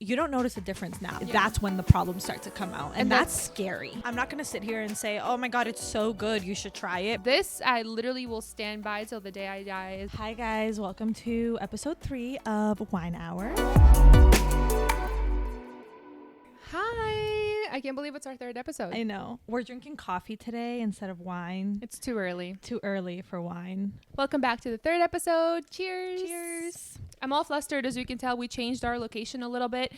you don't notice a difference now. Yeah. That's when the problems start to come out. And that's scary. I'm not going to sit here and say, oh my God, it's so good, you should try it. This, I literally will stand by till the day I die. Hi guys, welcome to episode 3 of Wine Hour. Hi. I can't believe it's our 3rd episode. I know. We're drinking coffee today instead of wine. It's too early. Too early for wine. Welcome back to the 3rd episode. Cheers. Cheers. I'm all flustered. As you can tell, we changed our location a little bit.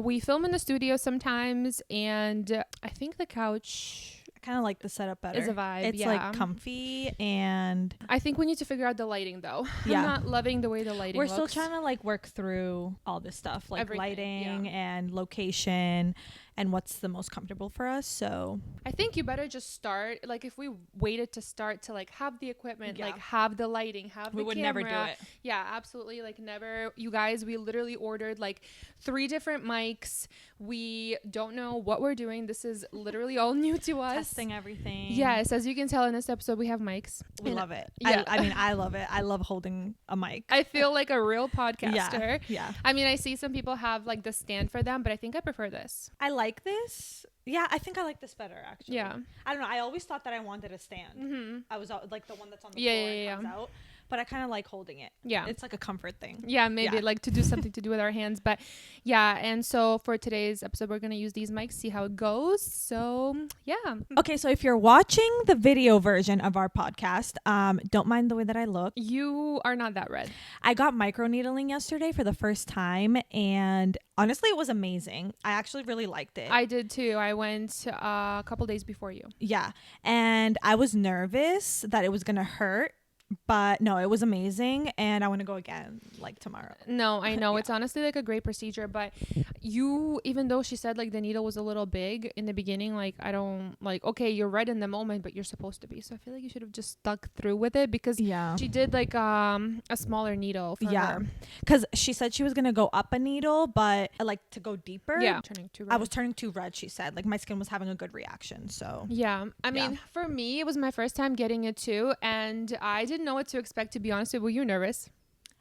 We film in the studio sometimes, and I think the couch... I kind of like the setup better. It's a vibe. It's like comfy, and I think we need to figure out the lighting though. Yeah. I'm not loving the way the lighting We're looks. Still trying to like work through all this stuff, like everything, lighting and location and what's the most comfortable for us. So I think you better just start, like if we waited to start to like have the equipment, like have the lighting, have the camera. We would never do it. Yeah, absolutely. Like never. You guys, we literally ordered like 3 different mics. We don't know what we're doing. This is literally all new to us. Testing everything. Yes, as you can tell in this episode, we have mics. We love it. Yeah. I mean, I love it. I love holding a mic. I feel like a real podcaster. Yeah. I mean, I see some people have like the stand for them, but I think I prefer this. I like this. Yeah, I think I like this better, actually. Yeah. I don't know. I always thought that I wanted a stand. Mm-hmm. I was like the one that's on the floor and comes out. But I kind of like holding it. Yeah. It's like a comfort thing. Yeah, maybe like to do something to do with our hands. But yeah, and so for today's episode, we're going to use these mics, see how it goes. So yeah. Okay, so if you're watching the video version of our podcast, don't mind the way that I look. You are not that red. I got microneedling yesterday for the first time, and honestly, it was amazing. I actually really liked it. I did too. I went a couple days before you. Yeah, and I was nervous that it was going to hurt. But no, it was amazing, and I want to go again like tomorrow. No, I know. It's honestly like a great procedure, but even though she said like the needle was a little big in the beginning, like I don't like, okay, you're right in the moment, but you're supposed to be. So I feel like you should have just stuck through with it, because she did like a smaller needle for her. Because she said she was going to go up a needle, but like to go deeper. Yeah. Turning too red. I was turning too red, she said. Like my skin was having a good reaction. So yeah. I mean, for me, it was my first time getting it too, and I didn't know what to expect, to be honest with you. Were you nervous?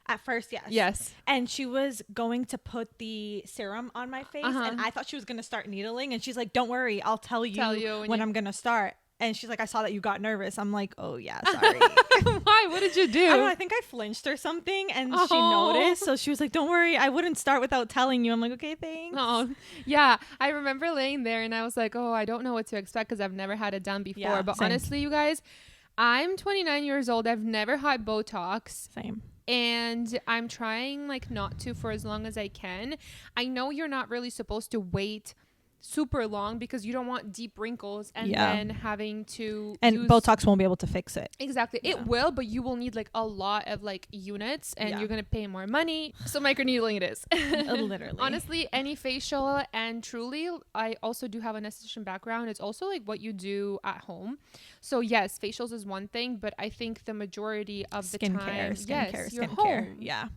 At first, yes. Yes. And she was going to put the serum on my face, and I thought she was going to start needling, and she's like, don't worry, I'll tell you when I'm going to start. And she's like, I saw that you got nervous. I'm like, oh yeah, sorry. Why? What did you do? I don't know, I think I flinched or something, and she noticed. So she was like, don't worry, I wouldn't start without telling you. I'm like, okay, thanks. Oh, yeah. I remember laying there and I was like, oh, I don't know what to expect because I've never had it done before. Yeah, but honestly, you guys, I'm 29 years old. I've never had Botox. Same. And I'm trying like not to for as long as I can. I know you're not really supposed to wait super long because you don't want deep wrinkles and then having to Botox won't be able to fix it. Exactly. It will, but you will need like a lot of like units, and you're gonna pay more money. So microneedling it is. Literally. Honestly, any facial, and truly I also do have an esthetician background. It's also like what you do at home. So yes, facials is one thing, but I think the majority of the time, you're home. Yeah.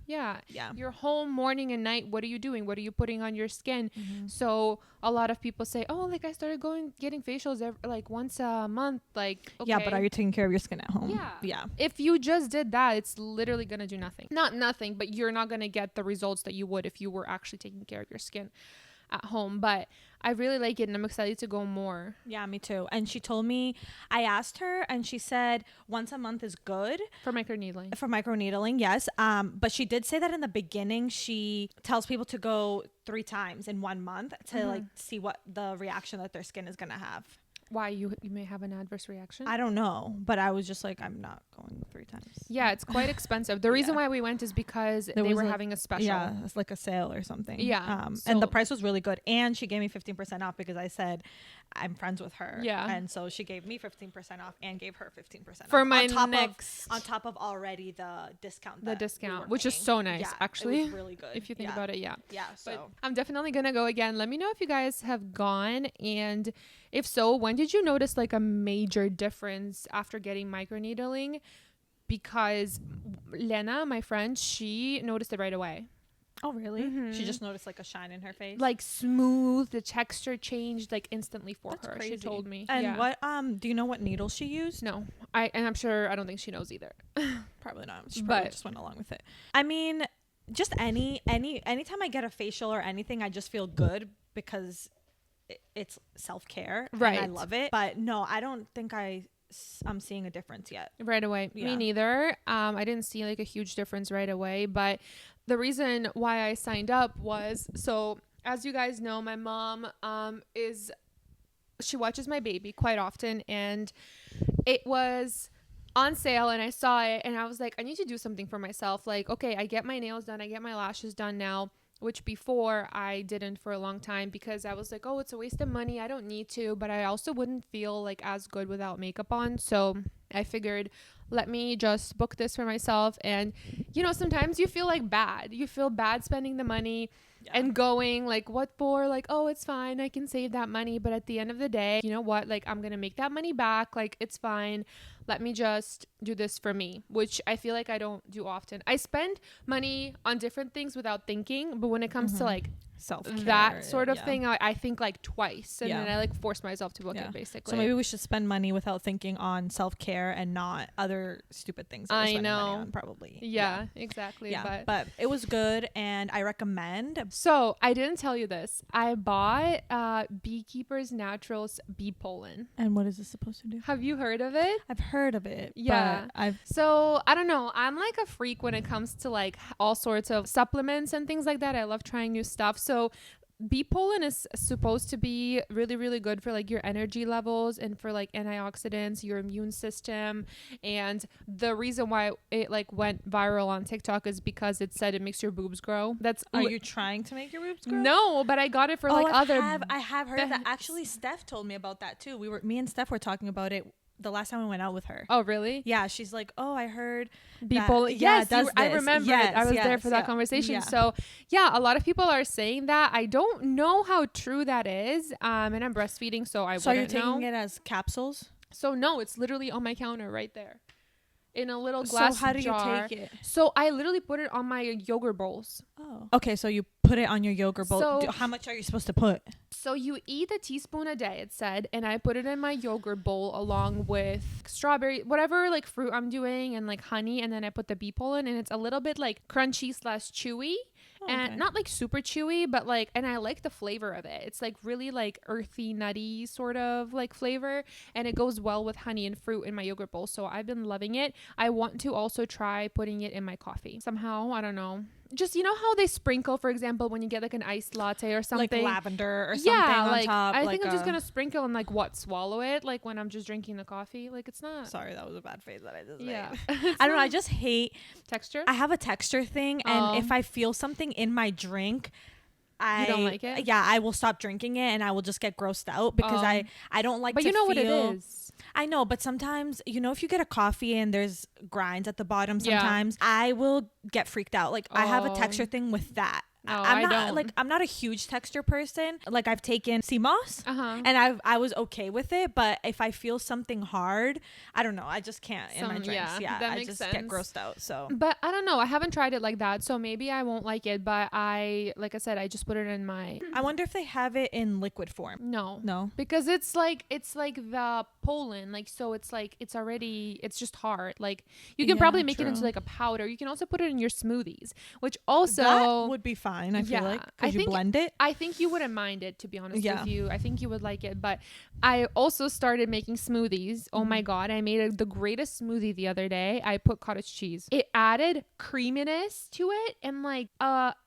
You're home morning and night. What are you doing? What are you putting on your skin? So a lot of people say, oh, like I started getting facials like once a month. Like, okay. Yeah, but are you taking care of your skin at home? Yeah. If you just did that, it's literally gonna do nothing. Not nothing, but you're not gonna get the results that you would if you were actually taking care of your skin at home. But I really like it, and I'm excited to go more. Yeah, me too. And she told me, I asked her, and she said once a month is good for microneedling. For microneedling, yes. But she did say that in the beginning she tells people to go 3 times in 1 month to like see what the reaction that their skin is gonna have. Why? You may have an adverse reaction? I don't know, but I was just like, I'm not going 3 times. Yeah, it's quite expensive. The reason why we went is because they were having a special. Yeah, it's like a sale or something. Yeah. And the price was really good. And she gave me 15% off because I said I'm friends with her. Yeah. And so she gave me 15% off and gave her 15% off. For my on top of already the discount. The discount, which is so nice, actually. It was really good. If you think about it, yeah. Yeah, so. But I'm definitely going to go again. Let me know if you guys have gone, and if so, when did you notice like a major difference after getting microneedling? Because Lena, my friend, she noticed it right away. Oh, really? Mm-hmm. She just noticed like a shine in her face? Like smooth, the texture changed like instantly for That's her. Crazy. She told me. And what, do you know what needle she used? No. And I'm sure, I don't think she knows either. Probably not. She probably just went along with it. I mean, just anytime I get a facial or anything, I just feel good because it's self-care, right? And I love it. But no, I don't think I'm seeing a difference yet right away. Me neither. I didn't see like a huge difference right away, but the reason why I signed up was, so as you guys know, my mom she watches my baby quite often, and it was on sale and I saw it and I was like, I need to do something for myself. Like, okay, I get my nails done, I get my lashes done now, which before I didn't for a long time because I was like, oh, it's a waste of money, I don't need to, but I also wouldn't feel like as good without makeup on. So I figured, let me just book this for myself. And you know, sometimes you feel bad spending the money and going like, what for? Like, oh, it's fine, I can save that money. But at the end of the day, you know what, like, I'm gonna make that money back, like, it's fine, let me just do this for me, which I feel like I don't do often. I spend money on different things without thinking, but when it comes to like self-care, that sort of thing, I think like twice, and then I like force myself to book it, basically. So maybe we should spend money without thinking on self-care and not other stupid things that we're spending money on, probably. Exactly. But it was good and I recommend. So I didn't tell you this, I bought Beekeeper's Naturals bee pollen. And what is this supposed to do? Have you heard of it? I've heard of it. Yeah. So I don't know, I'm like a freak when it comes to like all sorts of supplements and things like that. I love trying new stuff. So bee pollen is supposed to be really, really good for like your energy levels and for like antioxidants, your immune system. And the reason why it like went viral on TikTok is because it said it makes your boobs grow. Are you trying to make your boobs grow? No, but I got it for like I have heard that. Actually, Steph told me about that too. Me and Steph were talking about it the last time we went out with her. Oh, really? Yeah, she's like, oh, I heard people. Yes, I remember it. I was there for that conversation. Yeah. So yeah, a lot of people are saying that. I don't know how true that is. And I'm breastfeeding, so I wouldn't know. So you're taking it as capsules? So no, it's literally on my counter right there, in a little glass jar. So how do you take it? So I literally put it on my yogurt bowls. Oh. Okay, so you put it on your yogurt bowl. So, how much are you supposed to put? So you eat a teaspoon a day, it said, and I put it in my yogurt bowl along with strawberry, whatever like fruit I'm doing, and like honey, and then I put the bee pollen, and it's a little bit like crunchy / chewy. And not like super chewy, but like, and I like the flavor of it. It's like really like earthy, nutty sort of like flavor, and it goes well with honey and fruit in my yogurt bowl. So I've been loving it. I want to also try putting it in my coffee somehow. I don't know. Just, you know how they sprinkle, for example, when you get like an iced latte or something, like lavender or something on top. I think I'm just gonna sprinkle and like swallow it, like when I'm just drinking the coffee. Like, it's not. Sorry, that was a bad phrase that I just made. I don't know. I just hate texture. I have a texture thing, and if I feel something in my drink, you don't like it? Yeah, I will stop drinking it and I will just get grossed out because I don't like. But you know what it is. I know, but sometimes, you know, if you get a coffee and there's grinds at the bottom, sometimes I will get freaked out. Like, I have a texture thing with that. I'm not a huge texture person. Like, I've taken sea moss and I was okay with it, but if I feel something hard, I don't know, I just can't in my drinks. Yeah, that I makes just sense. get grossed out. So, but I don't know, I haven't tried it like that, so maybe I won't like it. But like I said, I just put it in my. I wonder if they have it in liquid form. No, because it's like the pollen, like, so it's like it's just hard. Like, you can probably make it into like a powder. You can also put it in your smoothies, which also that would be fine. I feel like, because you blend it. I think you wouldn't mind it, to be honest with you. I think you would like it. But I also started making smoothies. Oh my god, I made the greatest smoothie the other day. I put cottage cheese. It added creaminess to it, and like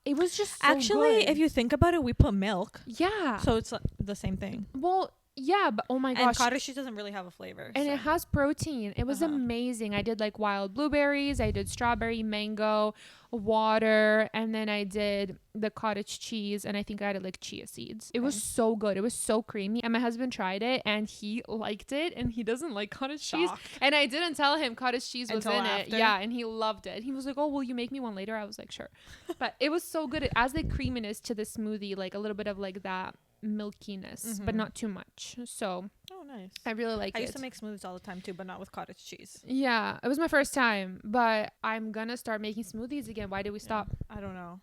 it was just so actually good. If you think about it, we put milk. Yeah. So it's the same thing. Well, yeah, but oh my gosh. And cottage cheese doesn't really have a flavor. And it has protein. It was amazing. I did like wild blueberries. I did strawberry, mango, water, and then I did the cottage cheese, and I think I added like chia seeds. It was so good. It was so creamy. And my husband tried it and he liked it, and he doesn't like cottage cheese. And I didn't tell him cottage cheese was in it. Yeah, and he loved it. He was like, oh, will you make me one later? I was like, sure. But it was so good. It adds the creaminess to the smoothie, like a little bit of like that milkiness, but not too much. So nice. I really like it. I used to make smoothies all the time too, but not with cottage cheese. Yeah, it was my first time, but I'm gonna start making smoothies again. Why did we stop? I don't know.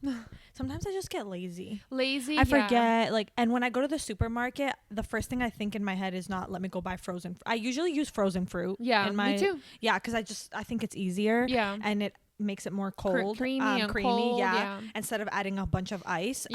Sometimes I just get lazy. I forget, like, and when I go to the supermarket, the first thing I think in my head is not, let me go buy frozen. I usually use frozen fruit. Yeah, me too. Yeah, because I think it's easier. Yeah. And makes it more cold, creamy, cold, yeah, instead of adding a bunch of ice.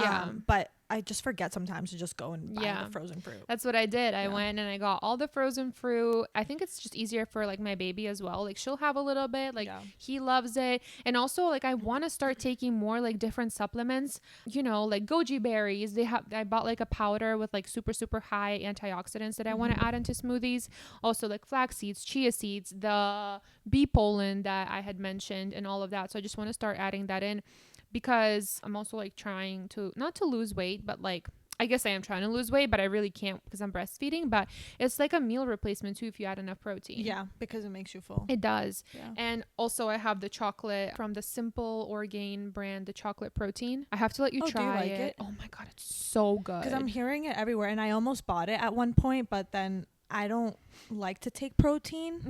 But I just forget sometimes to just go and buy the frozen fruit. That's what I did. I went and I got all the frozen fruit. I think it's just easier for like my baby as well. Like she'll have a little bit, like he loves it. And also like I want to start taking more like different supplements, you know, like goji berries. I bought like a powder with like super, super high antioxidants that I want to add into smoothies. Also like flax seeds, chia seeds, the bee pollen that I had mentioned and all of that. So I just want to start adding that in, because I'm also like trying to not to lose weight, but like I guess I am trying to lose weight, but I really can't because I'm breastfeeding. But it's like a meal replacement too if you add enough protein. Yeah, because it makes you full. It does. Yeah. And also I have the chocolate from the Simple Orgain brand, the chocolate protein. I have to let you try do you like it. Oh my God, it's so good. Because I'm hearing it everywhere, and I almost bought it at one point, but then I don't like to take protein,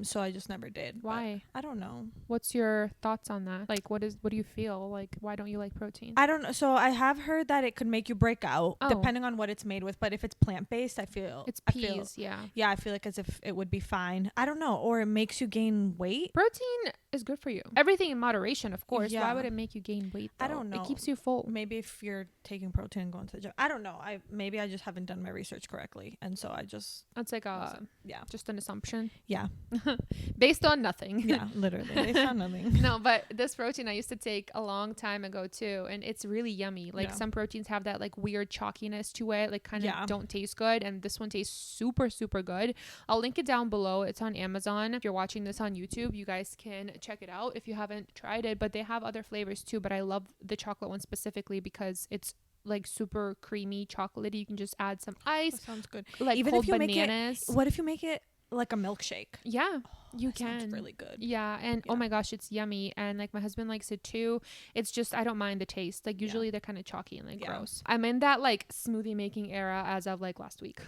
so I just never did. Why? I don't know. What's your thoughts on that? Like, what do you feel like? Why don't you like protein? I don't know. So I have heard that it could make you break out depending on what it's made with. But if it's plant-based, I feel I feel like as if it would be fine. I don't know. Or it makes you gain weight. Protein is good for you. Everything in moderation, of course. Why would it make you gain weight though? I don't know. It keeps you full. Maybe if you're taking protein and going to the gym. I don't know. Maybe I just haven't done my research correctly, and so I just it's like just an assumption. Yeah. Based on nothing. Yeah, literally. Based on nothing. No, but this protein I used to take a long time ago too, and it's really yummy. Like some proteins have that like weird chalkiness to it, like kind of don't taste good, and this one tastes super, super good. I'll link it down below. It's on Amazon. If you're watching this on YouTube, you guys can check it out if you haven't tried it, but they have other flavors too, but I love the chocolate one specifically because it's like super creamy chocolate. You can just add some ice. That sounds good. Like even if you bananas. What if you make it like a milkshake? Yeah, you can. Sounds really good. Yeah, and oh my gosh, it's yummy. And like my husband likes it too. It's just I don't mind the taste. Like usually they're kind of chalky and like gross. I'm in that like smoothie making era as of like last week.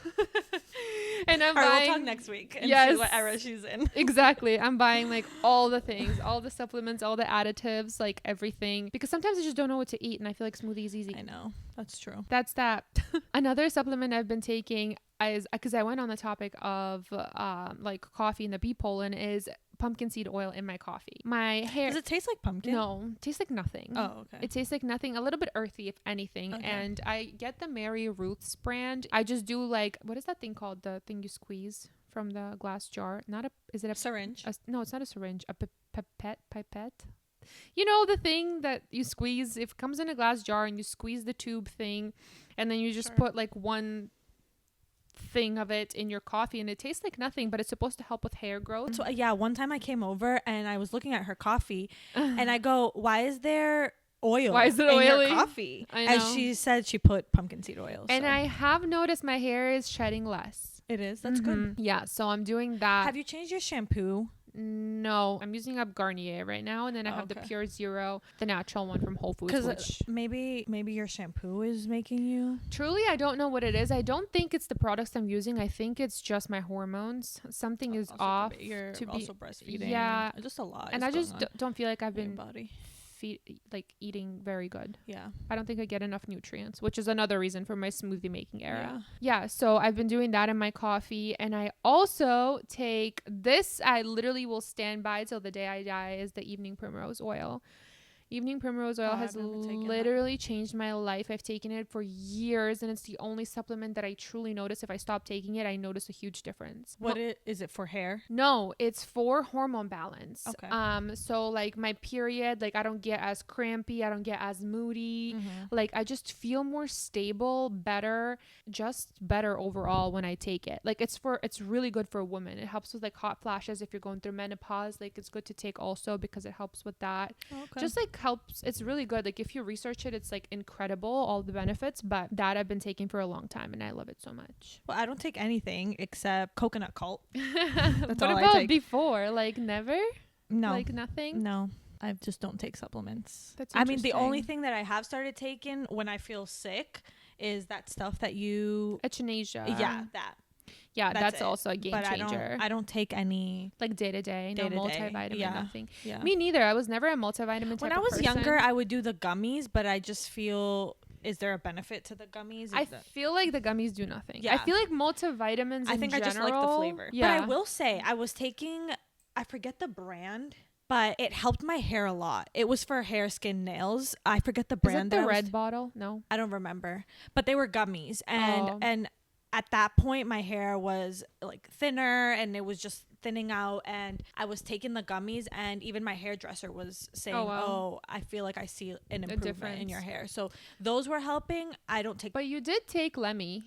And I'm buying. We'll talk next week and see what era she's in. Exactly. I'm buying like all the things, all the supplements, all the additives, like everything. Because sometimes I just don't know what to eat, and I feel like smoothie is easy. I know. That's true. That's that. Another supplement I've been taking is, because I went on the topic of like coffee and the bee pollen, is pumpkin seed oil in my coffee. My hair. Does it taste like pumpkin? No, it tastes like nothing. Oh, okay. It tastes like nothing. A little bit earthy, if anything. Okay. And I get the Mary Ruth's brand. I just do like, what is that thing called? The thing you squeeze from the glass jar. Is it a syringe? No, it's not a syringe. A pipette. You know, the thing that you squeeze. If it comes in a glass jar and you squeeze the tube thing, and then you just put like one thing of it in your coffee, and it tastes like nothing, but it's supposed to help with hair growth. So one time I came over and I was looking at her coffee and I go, why is there oil in your coffee? And she said she put pumpkin seed oil. And I have noticed my hair is shedding less. It is? That's good. Yeah, so I'm doing that. Have you changed your shampoo? No, I'm using up Garnier right now, and then I have the Pure Zero, the natural one from Whole Foods. Because maybe your shampoo is making you. Truly, I don't know what it is. I don't think it's the products I'm using. I think it's just my hormones. Something is off. You're also breastfeeding. Yeah, just a lot. And I just don't feel like I've been eating very good. Yeah, I don't think I get enough nutrients, which is another reason for my smoothie making era. Yeah, so I've been doing that in my coffee, and I also take this. I literally will stand by till the day I die, is the evening primrose oil. Evening primrose oil has literally changed my life. I've taken it for years, and it's the only supplement that I truly notice. If I stop taking it, I notice a huge difference. Is it for hair? No, it's for hormone balance. Okay. So like my period, like I don't get as crampy, I don't get as moody. Like I just feel more stable, better overall when I take it. Like it's really good for women. It helps with like hot flashes if you're going through menopause. Like it's good to take also because it helps with that. Okay. Just like helps. It's really good. Like if you research it, it's like incredible, all the benefits. But that I've been taking for a long time, and I love it so much. Well, I don't take anything except coconut cult. What about before? Like never? No. Like nothing? No. I just don't take supplements. That's I mean, the only thing that I have started taking when I feel sick is that stuff that you... Echinacea. Yeah, that. Yeah, that's also a game changer. I don't take any like day to day, no multivitamin, nothing. Yeah. Me neither. I was never a multivitamin type When I was younger, I would do the gummies, but I just feel, is there a benefit to the gummies? I feel like the gummies do nothing. Yeah. I feel like multivitamins I just like the flavor. Yeah. But I will say, I was taking, I forget the brand, but it helped my hair a lot. It was for hair, skin, nails. I forget the brand. Is it the red bottle? No, I don't remember, but they were gummies, and at that point my hair was like thinner and it was just thinning out, and I was taking the gummies, and even my hairdresser was saying, oh, I feel like I see an improvement in your hair. So those were helping. I don't take, but you did take Lemmy.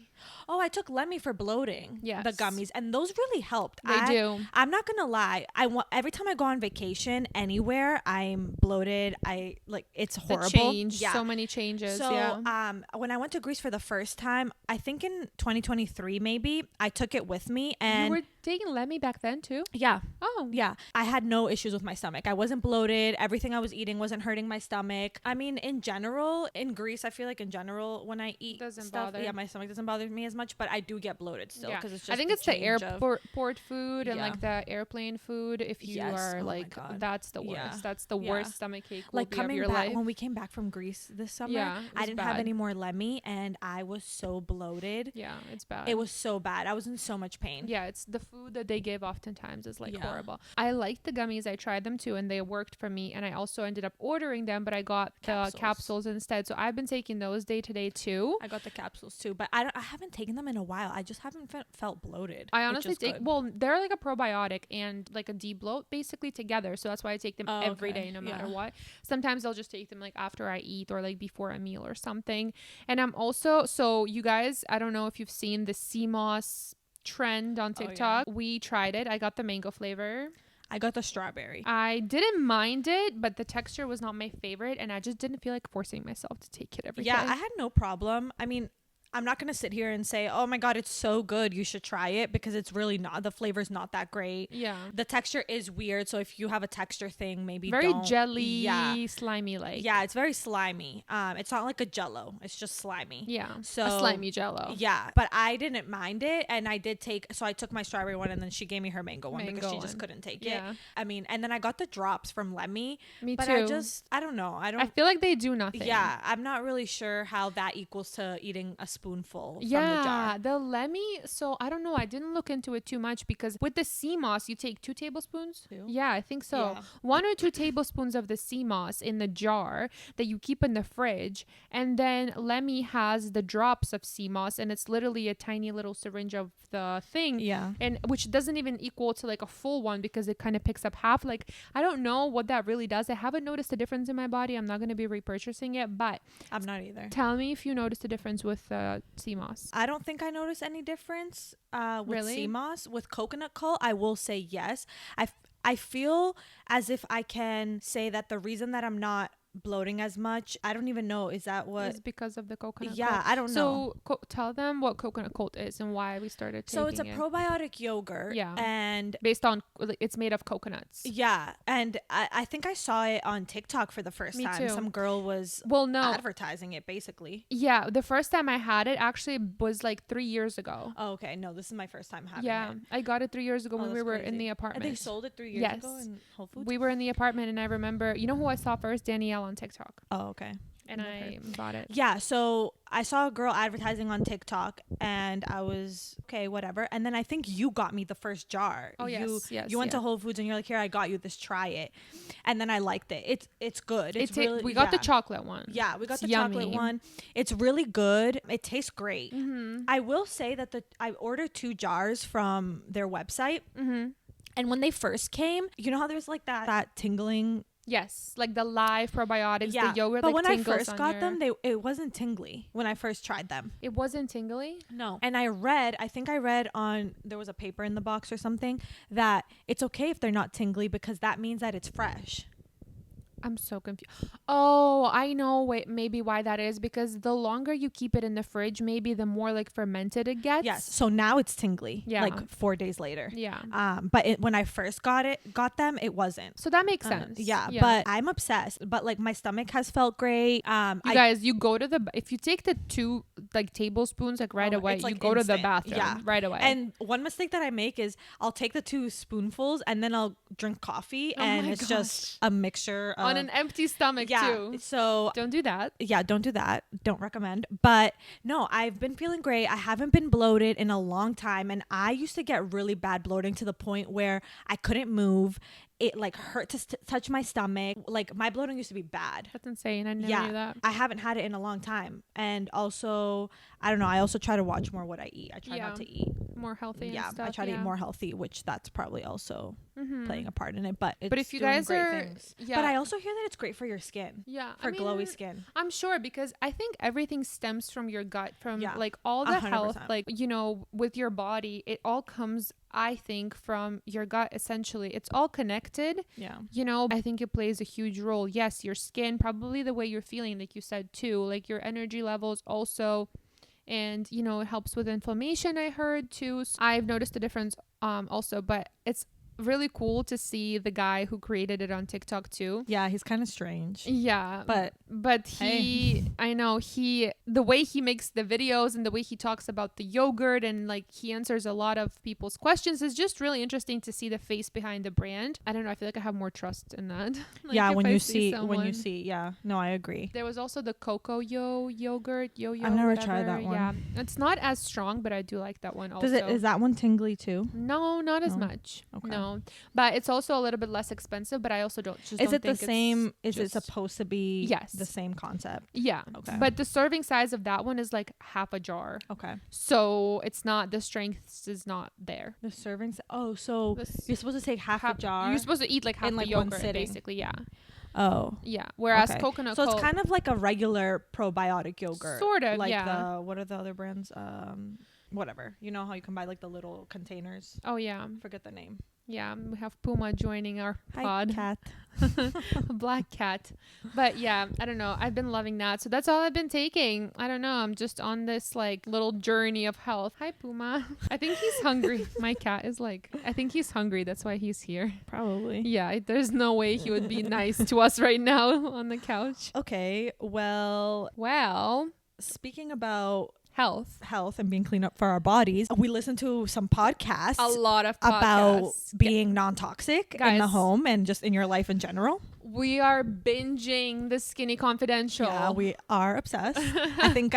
Oh, I took Lemmy for bloating. Yes. The gummies, and those really helped. They do. I'm not gonna lie. Every time I go on vacation anywhere, I'm bloated. It's horrible. The change. Yeah. So many changes. So when I went to Greece for the first time, I think in 2023 maybe, I took it with me, and you were taking Lemmy back then too? Yeah. Oh. Yeah. I had no issues with my stomach. I wasn't bloated. Everything I was eating wasn't hurting my stomach. I mean, in general, in Greece, I feel like in general, when I eat stuff, my stomach doesn't bother me as much, but I do get bloated still because it's just I think it's the airport food and like the airplane food. If you are that's the worst. Yeah. That's the worst stomach ache like coming back life. When we came back from Greece this summer, I didn't have any more Lemmy, and I was so bloated. Yeah, it's bad. It was so bad. I was in so much pain. Yeah, it's the food that they give oftentimes is horrible. I liked the gummies. I tried them too, and they worked for me, and I also ended up ordering them, but I got the capsules instead. So I've been taking those day to day too. I got the capsules too, but I haven't taken them in a while. I just haven't felt bloated. I honestly they're like a probiotic and like a debloat basically together, so that's why I take them every day no matter what. Sometimes I'll just take them like after I eat or like before a meal or something. And I'm also, so you guys, I don't know if you've seen the sea moss trend on TikTok. We tried it. I got the mango flavor. I got the strawberry. I didn't mind it, but the texture was not my favorite, and I just didn't feel like forcing myself to take it every day. Yeah, I had no problem. I mean, I'm not going to sit here and say, oh my God, it's so good, you should try it, because it's really not. The flavor's not that great. Yeah. The texture is weird. So if you have a texture thing, maybe very jelly, slimy like. Yeah, it's very slimy. It's not like a Jello. It's just slimy. Yeah. So a slimy Jello. Yeah. But I didn't mind it. And I took my strawberry one, and then she gave me her mango one because she just couldn't take it. I mean, and then I got the drops from Lemmy. Me but too. I don't know. I feel like they do nothing. Yeah. I'm not really sure how that equals to eating a spoonful from the jar. The Lemmy, so I don't know, I didn't look into it too much, because with the sea moss you take 2 tablespoons. Yeah, I think so. Yeah. 1 or 2 tablespoons of the sea moss in the jar that you keep in the fridge, and then Lemmy has the drops of sea moss, and it's literally a tiny little syringe of the thing, and which doesn't even equal to like a full one, because it kind of picks up half. Like, I don't know what that really does. I haven't noticed a difference in my body. I'm not going to be repurchasing it, but I'm not either. Tell me if you noticed a difference with sea moss. I don't think I noticed any difference with sea moss. With coconut coal, I will say yes. I feel as if I can say that the reason that I'm not bloating as much, I don't even know, is that what? It's because of the coconut coat? I don't know. So tell them what coconut coat is and why we started taking it. So it's a probiotic yogurt. Yeah. And based on, it's made of coconuts. Yeah. And I think I saw it on TikTok for the first time. Too. Some girl was advertising it basically. Yeah. The first time I had it actually was like 3 years ago. Oh, okay. No, this is my first time having it. Yeah. I got it 3 years ago when we were in the apartment. And they sold it 3 years ago in Whole Foods? We were in the apartment, and I remember, you know who I saw first? Danielle on TikTok. Oh, okay. And I bought it. Yeah, so I saw a girl advertising on TikTok, and I was, okay, whatever. And then I think you got me the first jar. Oh, yes. You went to Whole Foods, and you're like, here, I got you this, try it. And then I liked it. It's good. We got the chocolate one. Yeah, we got the chocolate one. It's really good. It tastes great. Mm-hmm. I will say that I ordered 2 jars from their website. Mm-hmm. And when they first came, you know how there's like that tingling. Yes, like the live probiotics, the yogurt. But when I first got them, it wasn't tingly when I first tried them. It wasn't tingly? No. And I think I read on, there was a paper in the box or something, that it's okay if they're not tingly, because that means that it's fresh. I'm so confused. Oh, I know maybe why that is, because the longer you keep it in the fridge, maybe the more like fermented it gets. Yes. So now it's tingly. Yeah. Like 4 days later. Yeah. But when I first got them, it wasn't. So that makes sense. Yeah. But I'm obsessed. But like my stomach has felt great. Guys, you go to if you take the 2 like tablespoons like right away, you go to the bathroom right away. And one mistake that I make is I'll take the 2 spoonfuls and then I'll drink coffee, and it's just a mixture of, on an empty stomach too. So don't do that. Yeah, don't do that. Don't recommend. But no, I've been feeling great. I haven't been bloated in a long time, and I used to get really bad bloating to the point where I couldn't move. it like hurt to touch my stomach. Like my bloating used to be bad. That's insane. I never knew that. I haven't had it in a long time. And also, I don't know, I also try to watch more what I eat. I try not to eat more healthy and stuff. I try to eat more healthy, which that's probably also playing a part in it. But if you guys are things. But I also hear that it's great for your skin. For glowy skin. I'm sure, because I think everything stems from your gut, from like all the 100%. Health, like, you know, with your body, it all comes, I think, from your gut. Essentially, it's all connected. You know, I think it plays a huge role. Yes, your skin, probably the way you're feeling, like you said too, like your energy levels also. And, you know, it helps with inflammation, I heard too. So I've noticed a difference also, but it's really cool to see the guy who created it on TikTok too. Yeah, he's kind of strange. Yeah, but he I know the way he makes the videos and the way he talks about the yogurt, and like he answers a lot of people's questions, is just really interesting to see the face behind the brand. I don't know, I feel like I have more trust in that. Like when you see no, I agree. There was also the cocoa yogurt I've never tried that one. Yeah, it's not as strong, but I do like that one also. Is that one tingly too? No, not as much. Okay. No, but it's also a little bit less expensive, but I also don't think is it supposed to be the same concept? Yeah. Okay. But the serving size of that one is like half a jar. Okay. So it's not, the strength is not there. The serving so you're supposed to take half a jar. You're supposed to eat like half the yogurt basically, yeah. Oh. Yeah. Whereas coconut So it's kind of like a regular probiotic yogurt. Sort of, like what are the other brands? Whatever. You know how you can buy like the little containers? Oh yeah. Forget the name. Yeah, we have Puma joining our pod. Cat. Black cat. But yeah, I don't know. I've been loving that. So that's all I've been taking. I don't know. I'm just on this like little journey of health. Hi, Puma. I think he's hungry. My cat is like, I think he's hungry. That's why he's here. Probably. Yeah, there's no way he would be nice to us right now on the couch. Okay, well, speaking about health and being clean up for our bodies, we listen to some podcasts, a lot of podcasts about being non-toxic in the home and just in your life in general. We are binging the Skinny Confidential. Yeah, we are obsessed. I think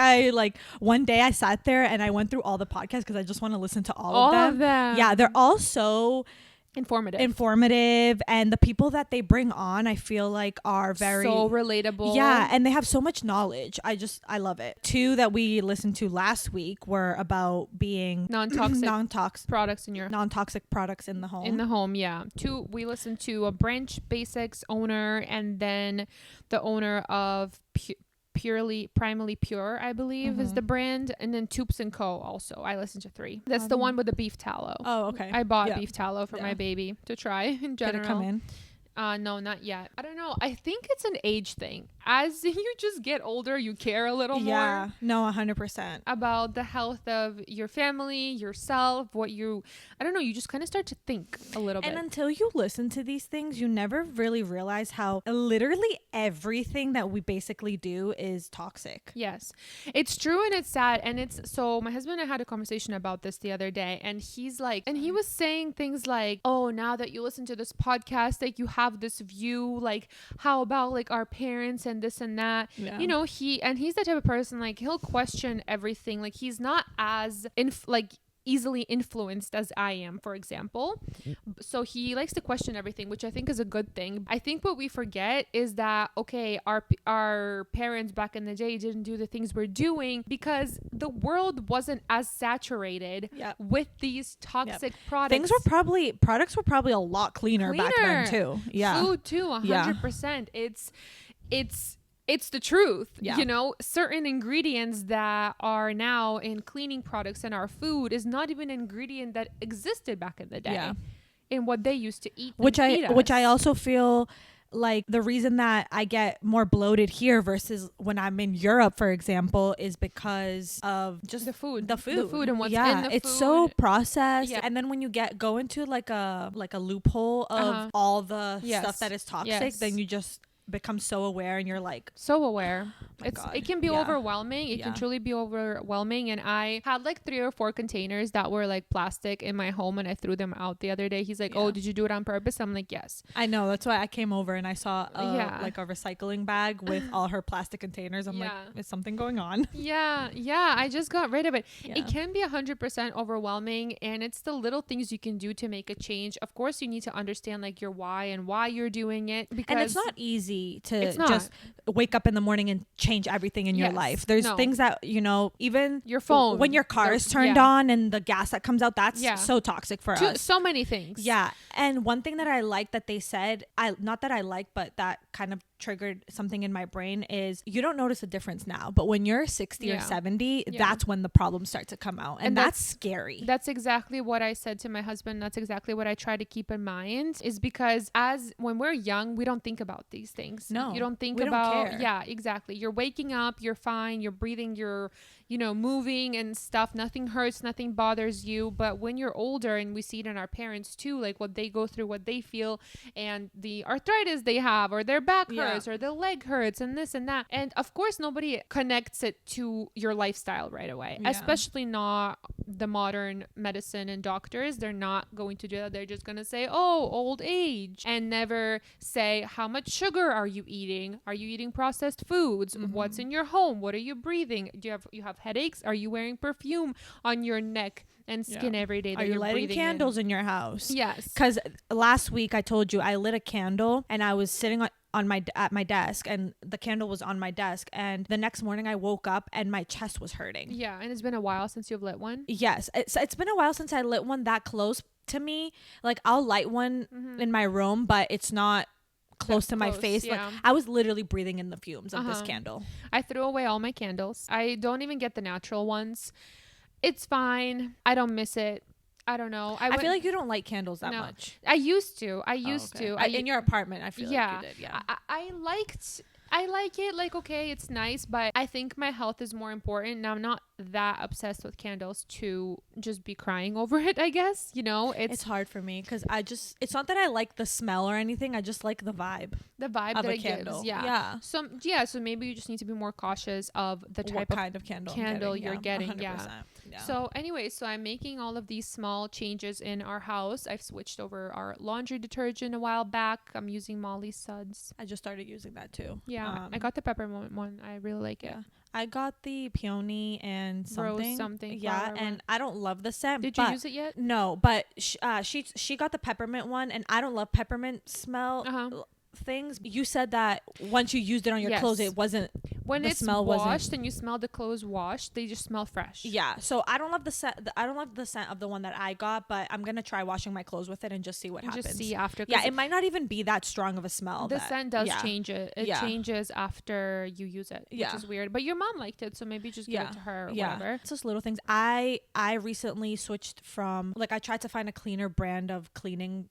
one day I sat there and I went through all the podcasts because I just want to listen to all of them. Yeah, they're all so informative, and the people that they bring on, I feel like, are very so relatable. Yeah, and they have so much knowledge. I love it. 2 that we listened to last week were about being non-toxic products in your non-toxic products in the home. In the home, yeah. 2 we listened to a Branch Basics owner, and then the owner of Primally Pure, I believe is the brand, and then Toops & Co. also. I listened to 3. That's the one with the beef tallow. Oh, okay. I bought beef tallow for my baby to try in general. Did it come in? No, not yet. I don't know. I think it's an age thing. As you just get older, you care a little more. Yeah, no, 100%. About the health of your family, yourself, I don't know, you just kind of start to think a little bit. And until you listen to these things, you never really realize how literally everything that we basically do is toxic. Yes, it's true, and it's sad. And so my husband and I had a conversation about this the other day, and he's like, and he was saying things like, oh, now that you listen to this podcast, like you have this view, like how about like our parents and this and that, you know, he's the type of person, like he'll question everything. Like he's not as easily influenced as I am, for example. So he likes to question everything, which I think is a good thing. I think what we forget is that, okay, our parents back in the day didn't do the things we're doing because the world wasn't as saturated with these toxic products. Products were probably a lot cleaner back then too. Yeah. Food too, 100%. It's the truth. You know, certain ingredients that are now in cleaning products in our food is not even an ingredient that existed back in the day in what they used to eat. Which I also feel like the reason that I get more bloated here versus when I'm in Europe, for example, is because of just the food and what's in the food. It's so processed. And then when you go into like a loophole of all the stuff that is toxic, then you just become so aware, and you're like, so aware. It can be overwhelming. It can truly be overwhelming. And I had like 3 or 4 containers that were like plastic in my home, and I threw them out the other day. He's like, oh, did you do it on purpose? I'm like, yes. I know. That's why I came over and I saw like a recycling bag with all her plastic containers. I'm like, is something going on? Yeah. I just got rid of it. It can be 100% overwhelming, and it's the little things you can do to make a change. Of course, you need to understand like your why and why you're doing it, because and it's not easy to just wake up in the morning and change everything in your life. There's things that, you know, even your phone, when your car is turned on and the gas that comes out, that's so toxic for us. So many things. Yeah. And one thing that I like that they said, not that I like, but that kind of triggered something in my brain, is you don't notice a difference now, but when you're 60 or 70, that's when the problems start to come out, and that's scary. That's exactly what I said to my husband. That's exactly what I try to keep in mind, is because when we're young, we don't think about these things. No, you don't think about. Yeah, exactly. You're waking up, you're fine, you're breathing, you're moving and stuff. Nothing hurts, nothing bothers you. But when you're older, and we see it in our parents too, like what they go through, what they feel, and the arthritis they have, or their back hurts, or their leg hurts, and this and that. And of course, nobody connects it to your lifestyle right away, especially not the modern medicine and doctors. They're not going to do that. They're just going to say, oh, old age, and never say, how much sugar are you eating? Are you eating processed foods? What's in your home? What are you breathing? Do you have headaches? Are you wearing perfume on your neck and skin every day? Are you lighting candles in your house? Yes. Because last week I told you I lit a candle and I was sitting at my desk, and the candle was on my desk, and the next morning I woke up and my chest was hurting. Yeah. And it's been a while since you've lit one. Yes. It's been a while since I lit one that close to me. Like, I'll light one in my room, but it's not close to my face. Like, I was literally breathing in the fumes of this candle. I threw away all my candles. I don't even get the natural ones. It's fine. I don't miss it. I don't know. I feel like you don't light candles that much. I used to. In your apartment, I feel like you did. Yeah. I like it. Like, okay, it's nice, but I think my health is more important. And I'm not that obsessed with candles to just be crying over it, I guess. You know, it's hard for me because it's not that I like the smell or anything. I just like the vibe. The vibe of that a it candle. Gives. Yeah. So maybe you just need to be more cautious of the type of candle you're getting. 100%. Yeah. So anyway, I'm making all of these small changes in our house. I've switched over our laundry detergent a while back. I'm using Molly Suds. I just started using that too. Yeah. I got the peppermint one. I really like it. I got the peony and something. Rose something. Yeah, and I don't love the scent. Did you use it yet? No, but she got the peppermint one, and I don't love peppermint smell things. You said that once you used it on your clothes, it wasn't. When it's washed and you smell the clothes washed, they just smell fresh. Yeah, so I don't love the scent. I don't love the scent of the one that I got, but I'm gonna try washing my clothes with it and just see what happens. Just see after. Yeah, it might not even be that strong of a smell. The scent does change it. It changes after you use it, which is weird. But your mom liked it, so maybe just give it to her or whatever. It's just little things. I recently switched from, like, I tried to find a cleaner brand of cleaning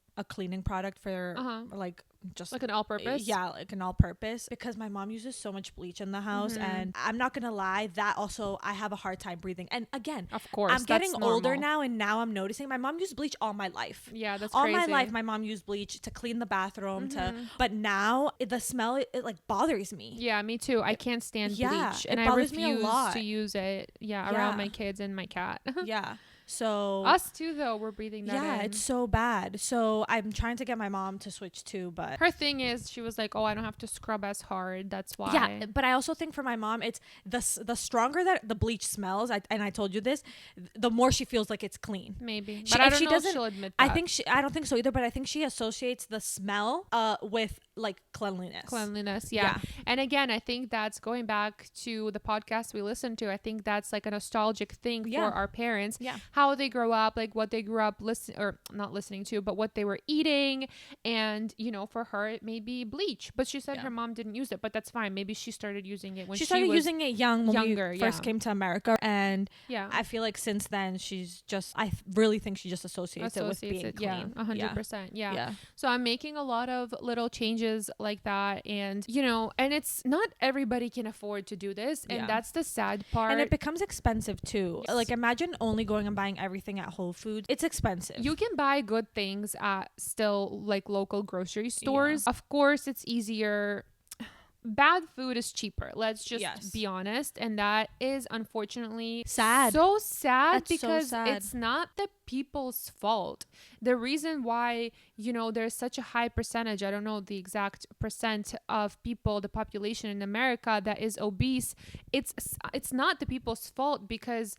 product for like just like an all-purpose. Yeah, like an all-purpose, because my mom uses so much bleach in the house, and I'm not gonna lie, that also I have a hard time breathing. And again, of course, I'm getting older now, and now I'm noticing my mom used bleach all my life. Yeah, that's all crazy. my life. My mom used bleach to clean the bathroom, but now the smell it like bothers me. Yeah, me too. I can't stand bleach, and I refuse to use it. Around my kids and my cat. Yeah. So us too, though, we're breathing that in. It's so bad. So I'm trying to get my mom to switch too, but her thing is, she was like, oh, I don't have to scrub as hard, that's why. Yeah, but I also think for my mom, it's the stronger that the bleach smells, and I told you this, the more she feels like it's clean. Maybe, but I don't know if she'll admit that. I don't think so either, but I think she associates the smell with like cleanliness. Yeah. And again, I think that's going back to the podcast we listened to. I think that's like a nostalgic thing for our parents. Yeah. How they grow up, like what they grew up not listening to, but what they were eating. And, for her, it may be bleach. But she said her mom didn't use it, but that's fine. Maybe she started using it when she started using it younger, we first came to America. And I feel like since then, I really think she just associates it with being clean. Yeah, 100%. Yeah. So I'm making a lot of little changes like that. And, and it's not everybody can afford to do this. And that's the sad part. And it becomes expensive too. Yes. Like, imagine only going and buying everything at Whole Foods. It's expensive. You can buy good things at still like local grocery stores. Of course, it's easier. bad food is cheaper. Let's just be honest. And that is unfortunately sad. So sad. That's because so sad. It's not the people's fault. The reason why, you know, there's such a high percentage, I don't know the exact percent of people, the population in America that is obese, it's not the people's fault because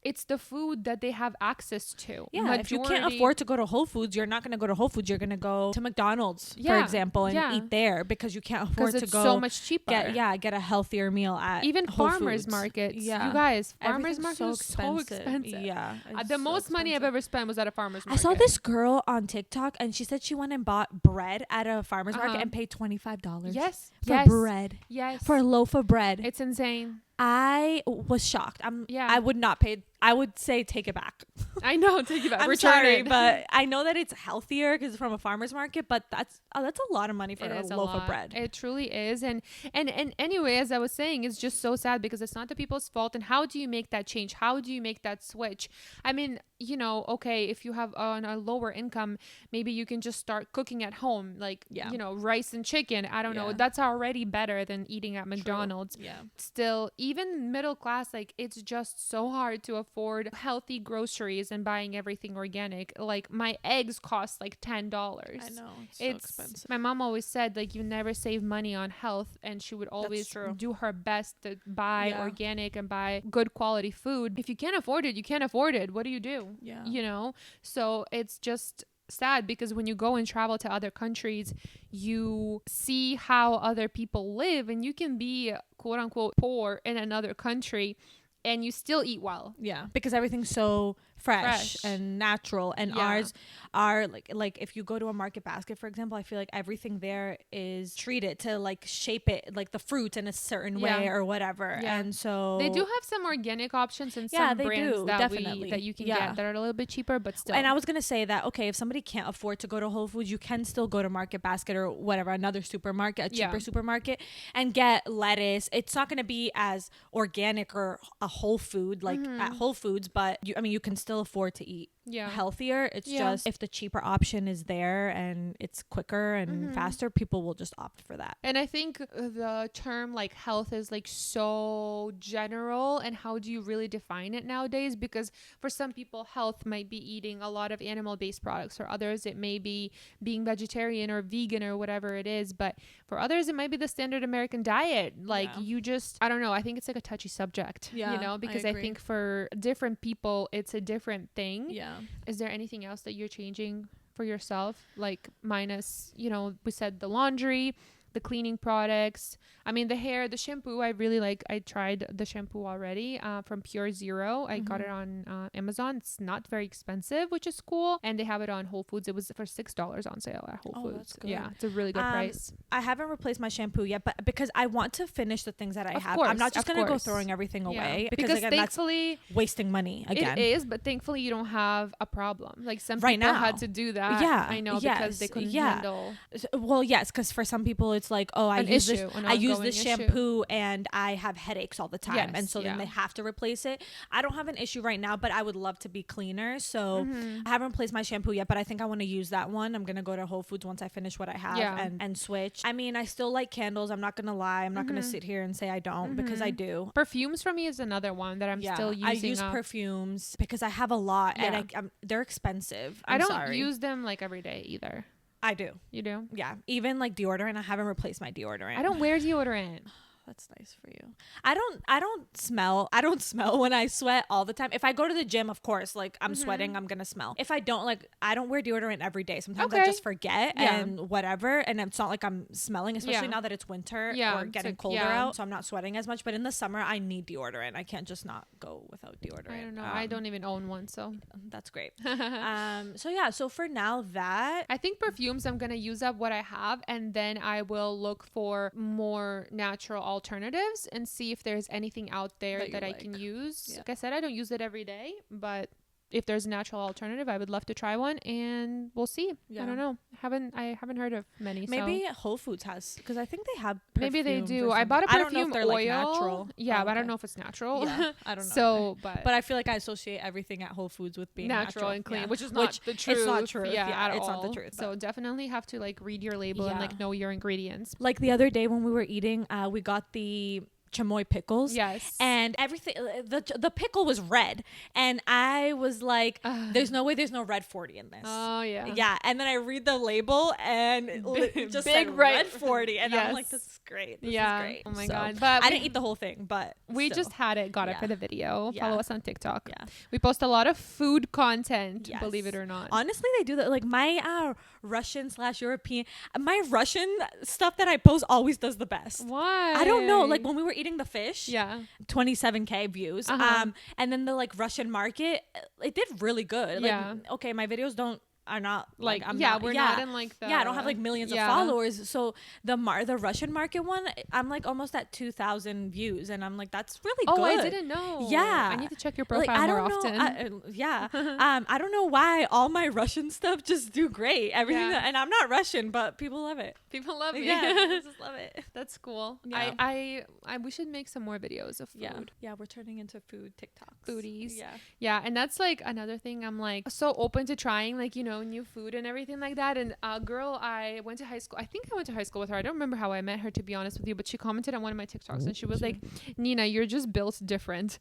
it's the food that they have access to. Yeah, if you can't afford to go to Whole Foods, you're not going to go to Whole Foods. You're going to go to McDonald's, for example, and eat there because you can't afford to go. So much cheaper. Get a healthier meal at even Whole farmers Foods. markets. Yeah, you guys, farmers markets are so expensive. Yeah, the most money I've ever spent was at a farmers market. I saw this girl on TikTok, and she said she went and bought bread at a farmers market and paid $25. Yes, for bread. Yes, for a loaf of bread. It's insane. I was shocked. I would not pay. I would say take it back. I know, take it back. I'm sorry, but I know that it's healthier because it's from a farmer's market. But that's a lot of money for a loaf of bread. It truly is. And anyway, as I was saying, it's just so sad because it's not the people's fault. And how do you make that change? How do you make that switch? I mean, you know, okay, if you have on a lower income, maybe you can just start cooking at home, like you know, rice and chicken. I don't know. That's already better than eating at McDonald's. True. Yeah. Still, even middle class, like it's just so hard to afford healthy groceries and buying everything organic. Like my eggs cost like $10. I know, it's so expensive. My mom always said like you never save money on health, and she would always do her best to buy organic and buy good quality food. If you can't afford it, you can't afford it. What do you do? Yeah, you know. So it's just sad because when you go and travel to other countries, you see how other people live, and you can be quote unquote poor in another country and you still eat well. Yeah, because everything's so fresh and natural, and ours are like if you go to a market basket, for example, I feel like everything there is treated to like shape it like the fruits in a certain way or whatever. And so they do have some organic options and some brands that you can get that are a little bit cheaper, but still. And I was gonna say that, okay, if somebody can't afford to go to Whole Foods, you can still go to Market Basket or whatever, another supermarket, a cheaper supermarket, and get lettuce. It's not gonna be as organic or a whole food like at Whole Foods, but you can still afford to eat healthier. It's just if the cheaper option is there and it's quicker and faster, people will just opt for that. And I think the term like health is like so general, and how do you really define it nowadays? Because for some people, health might be eating a lot of animal-based products. For others, it may be being vegetarian or vegan or whatever it is. But for others, it might be the standard American diet. Like you just, I don't know. I think it's like a touchy subject, you know, because I think for different people, it's a different thing. Yeah. Is there anything else that you're changing for yourself? Like minus, you know, we said the laundry, the cleaning products. I mean, the hair, the shampoo, I really like. I tried the shampoo already from Pure Zero. I got it on Amazon. It's not very expensive, which is cool. And they have it on Whole Foods. It was for $6 on sale at Whole Foods. That's good. Yeah, it's a really good price. I haven't replaced my shampoo yet, but because I want to finish the things that I have. I'm not just going to go throwing everything away. Because again, thankfully, that's wasting money again. It is, but thankfully you don't have a problem. Like some people had to do that. Yeah, I know, because they couldn't handle. Well, yes, because for some people it's like, oh, I use this shampoo and I have headaches all the time, and so then they have to replace it. I don't have an issue right now, but I would love to be cleaner, so I haven't replaced my shampoo yet, but I think I want to use that one. I'm gonna go to Whole Foods once I finish what I have and switch. I mean, I still like candles. I'm not gonna lie. I'm not gonna sit here and say I don't, because I do. Perfumes for me is another one that I'm still using. I use perfumes because I have a lot, and they're expensive. I don't use them like every day either. I do. You do? Yeah. Even like deodorant, I haven't replaced my deodorant. I don't wear deodorant. That's nice for you. I don't smell when I sweat all the time. If I go to the gym, of course, like I'm sweating, I'm gonna smell. If I don't, like, I don't wear deodorant every day. Sometimes I just forget and whatever, and it's not like I'm smelling, especially now that it's winter or getting colder out, so I'm not sweating as much. But in the summer, I need deodorant. I can't just not go without deodorant. I don't know. I don't even own one, so that's great. So for now, that I think perfumes, I'm gonna use up what I have, and then I will look for more natural alternatives and see if there's anything out there that I can use. Like I said, I don't use it every day, but if there's a natural alternative, I would love to try one, and we'll see. I don't know. I haven't heard of many. Maybe Whole Foods has, because I think they have. Maybe they do. I bought a perfume, I don't know if they're oil. Like natural. Yeah, but I don't know if it's natural. Yeah, I don't know. So, but I feel like I associate everything at Whole Foods with being natural and clean, which is not the truth. It's not true. Yeah, it's not the truth. So definitely have to like read your label and like know your ingredients. Like the other day when we were eating, we got the chamoy pickles. Yes. And everything, the pickle was red. And I was like, there's no way there's no red 40 in this. Oh, yeah. Yeah. And then I read the label and it just big said red 40. And I'm like, this is great. This is great. Oh my God. But I didn't eat the whole thing, but we just had it, got it for the video. Yeah. Follow us on TikTok. Yeah. We post a lot of food content, believe it or not. Honestly, they do that. Like my Russian/European, my Russian stuff that I post always does the best. Why? I don't know. Like when we were eating the fish, 27K views. And then the like Russian market, it did really good. Like, okay, my videos are not like I'm not, we're not in like the I don't have like millions of followers. So the Russian market one, I'm like almost at 2,000 views, and I'm like, that's really good. Oh, I didn't know. Yeah, I need to check your profile more often. I don't know why all my Russian stuff just do great. Everything, and I'm not Russian, but people love it. People love it. Yeah, people just love it. That's cool. Yeah. I we should make some more videos of food. Yeah, we're turning into food TikToks. Foodies. Yeah, and that's like another thing. I'm like so open to trying like new food and everything like that. And a girl I went to high school, I think I went to high school with her. I don't remember how I met her, to be honest with you, but she commented on one of my TikToks and she was like, Nina, you're just built different.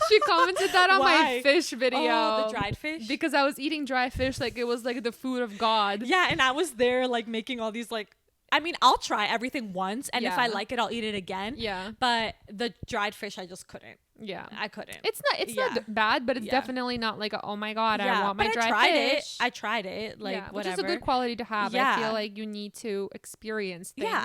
She commented that on my fish video. Oh, the dried fish? Because I was eating dry fish like it was like the food of God. Yeah, and I was there like making all these like, I mean, I'll try everything once, and if I like it, I'll eat it again. Yeah. But the dried fish, I just couldn't. Yeah. I couldn't. It's not bad, but it's definitely not like, oh my God, I want my dry fish. I tried it. Like, which is a good quality to have. I feel like you need to experience things. Yeah.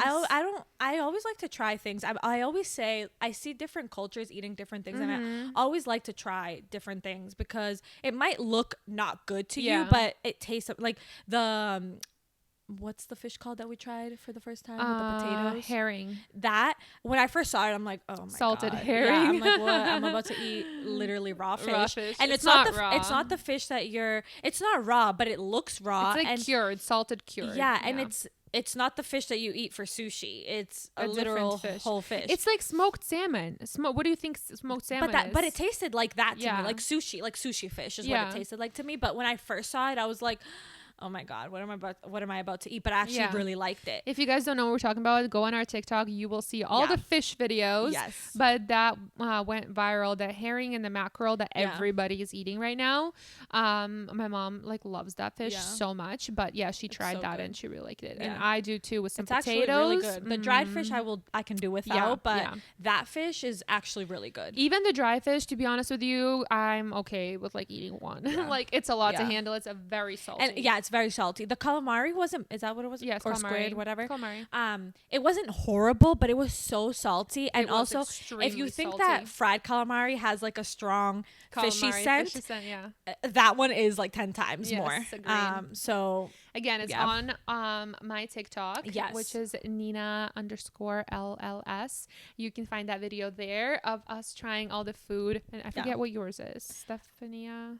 I always like to try things. I always say, I see different cultures eating different things, and I always like to try different things because it might look not good to you, but it tastes like the, what's the fish called that we tried for the first time with the potatoes? Herring. That, when I first saw it, I'm like, oh my salted God. herring. Yeah, I'm like, what? I'm about to eat literally raw fish. And it's not raw. It's not the fish that it's not raw, but it looks raw. It's like cured, salted cured. Yeah, and it's not the fish that you eat for sushi. It's a literal whole fish. It's like smoked salmon. What do you think smoked salmon is? But it tasted like that to me, like sushi fish is what it tasted like to me. But when I first saw it, I was like, oh my God, what am I about to eat? But I actually really liked it. If you guys don't know what we're talking about, go on our TikTok. You will see all the fish videos. Yes. But that went viral. The herring and the mackerel that everybody is eating right now. My mom like loves that fish so much. But she tried that and she really liked it. And I do too with some potatoes. It's actually really good. The dried fish I can do without, but that fish is actually really good. Even the dry fish, to be honest with you, I'm okay with like eating one. Like it's a lot to handle. It's a very salty. And it's very salty. The calamari is that what it was? Yes, or calamari. Squid, whatever. Calamari. It wasn't horrible, but it was so salty. And also, if you think salty. that fried calamari has like a strong fishy scent, that one is like 10 times more. So again, it's on my TikTok, which is Nina_LLS. You can find that video there of us trying all the food. And I forget what yours is. Stefania.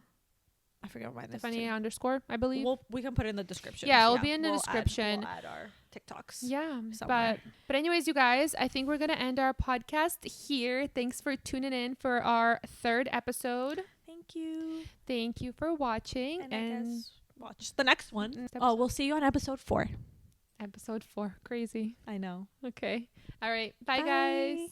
I forget what mine is. Stefania_, I believe. We can put it in the description. Yeah, it'll be in the description. We'll add our TikToks. Yeah, somewhere. but anyways, you guys, I think we're gonna end our podcast here. Thanks for tuning in for our 3rd episode. Thank you for watching, and I guess watch the next one. We'll see you on episode 4. Episode 4, crazy. I know. Okay, all right, bye. Guys.